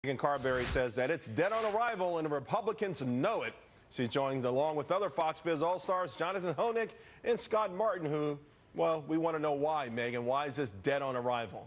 Maegan Carberry says that it's dead on arrival and the Republicans know it. She's joined along with other Fox Biz All-Stars, Jonathan Hoenig and Scott Martin, who, well, we want to know why, Maegan. Why is this dead on arrival?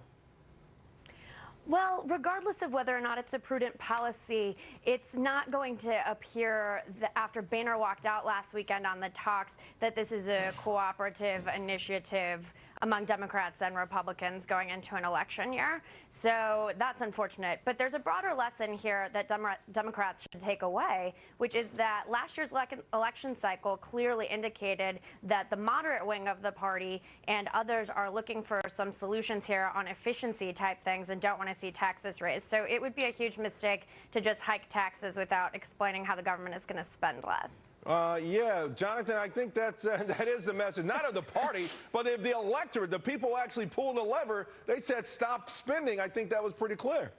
Well, regardless of whether or not it's a prudent policy, it's not going to appear that after Boehner walked out last weekend on the talks that this is a cooperative initiative among Democrats and Republicans going into an election year. So that's unfortunate. But there's a broader lesson here that Democrats should take away, which is that last year's election cycle clearly indicated that the moderate wing of the party and others are looking for some solutions here on efficiency type things and don't want to see taxes raised. So it would be a huge mistake to just hike taxes without explaining how the government is going to spend less. Yeah, Jonathan, I think that is the message, not of the party, but of the electorate. The people actually pulled the lever. They said stop spending. I think that was pretty clear.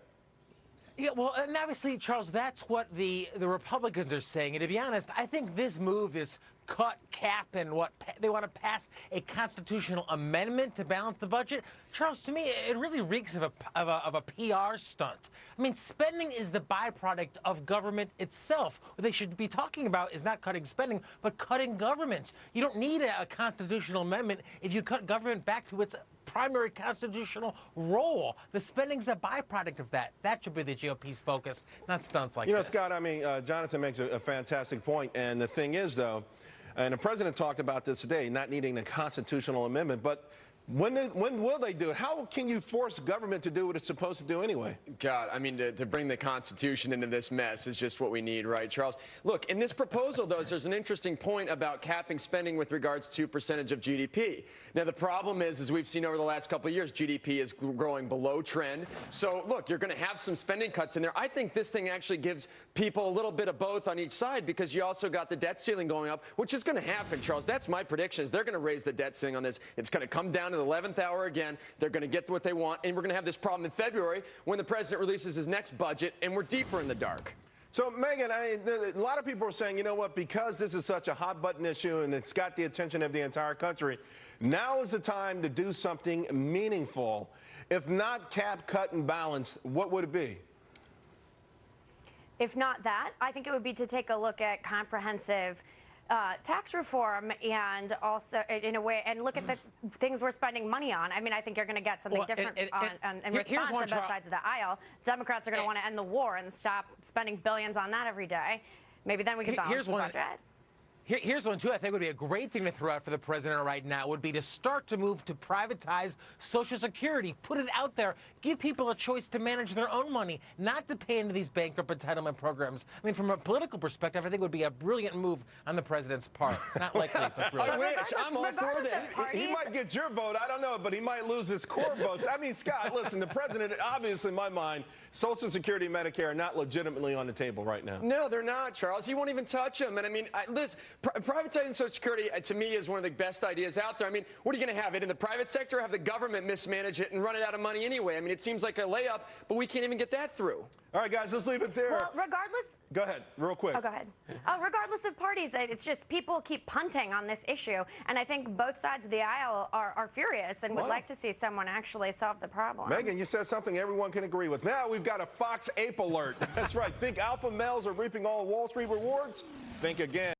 Yeah, well, and obviously, Charles, that's what the Republicans are saying. And to be honest, I think this move is cut, cap, and what they want to pass a constitutional amendment to balance the budget. Charles, to me, it really reeks of a PR stunt. I mean, spending is the byproduct of government itself. What they should be talking about is not cutting spending, but cutting government. You don't need a constitutional amendment if you cut government back to its primary constitutional role. The spending's a byproduct of that. That should be the GOP's focus, not stunts like this. You know, Scott, I mean, Jonathan makes a fantastic point. And the thing is, though, and the president talked about this today, not needing a constitutional amendment, but when will they do it? How can you force government to do what it's supposed to do anyway? God, I mean, to bring the Constitution into this mess is just what we need, right, Charles? Look, in this proposal, though, there's an interesting point about capping spending with regards to percentage of GDP. Now, the problem is, as we've seen over the last couple of years, GDP is growing below trend. So, look, you're going to have some spending cuts in there. I think this thing actually gives people a little bit of both on each side because you also got the debt ceiling going up, which is going to happen, Charles. That's my prediction is they're going to raise the debt ceiling on this. It's going to come down to the 11th hour again. They're going to get what they want, and we're going to have this problem in February when the president releases his next budget, and we're deeper in the dark. So, Maegan, a lot of people are saying, you know what, because this is such a hot-button issue and it's got the attention of the entire country, now is the time to do something meaningful. If not cap, cut, and balance, what would it be? If not that, I think it would be to take a look at comprehensive tax reform and also in a way and look at the things we're spending money on. I mean, I think you're going to get something different in response on both sides of the aisle. Democrats are going to want to end the war and stop spending billions on that every day. Maybe then we can balance the budget. Here's one, too, I think would be a great thing to throw out for the president right now would be to start to move to privatize Social Security. Put it out there. Give people a choice to manage their own money, not to pay into these bankrupt entitlement programs. I mean, from a political perspective, I think it would be a brilliant move on the president's part. Not likely, but brilliant. I wish. I'm all for that. He might get your vote. I don't know, but he might lose his core votes. I mean, Scott, listen, the president, obviously, in my mind, Social Security and Medicare are not legitimately on the table right now. No, they're not, Charles. He won't even touch them. And, I mean, listen, privatizing Social Security, to me, is one of the best ideas out there. I mean, what are you going to have it in the private sector or have the government mismanage it and run it out of money anyway? I mean, it seems like a layup, but we can't even get that through. All right, guys, let's leave it there. Well, regardless. Go ahead, real quick. Oh, go ahead. Regardless of parties, it's just people keep punting on this issue. And I think both sides of the aisle are furious and would like to see someone actually solve the problem. Maegan, you said something everyone can agree with. Now we've got a Fox Ape alert. That's right. Think alpha males are reaping all Wall Street rewards? Think again.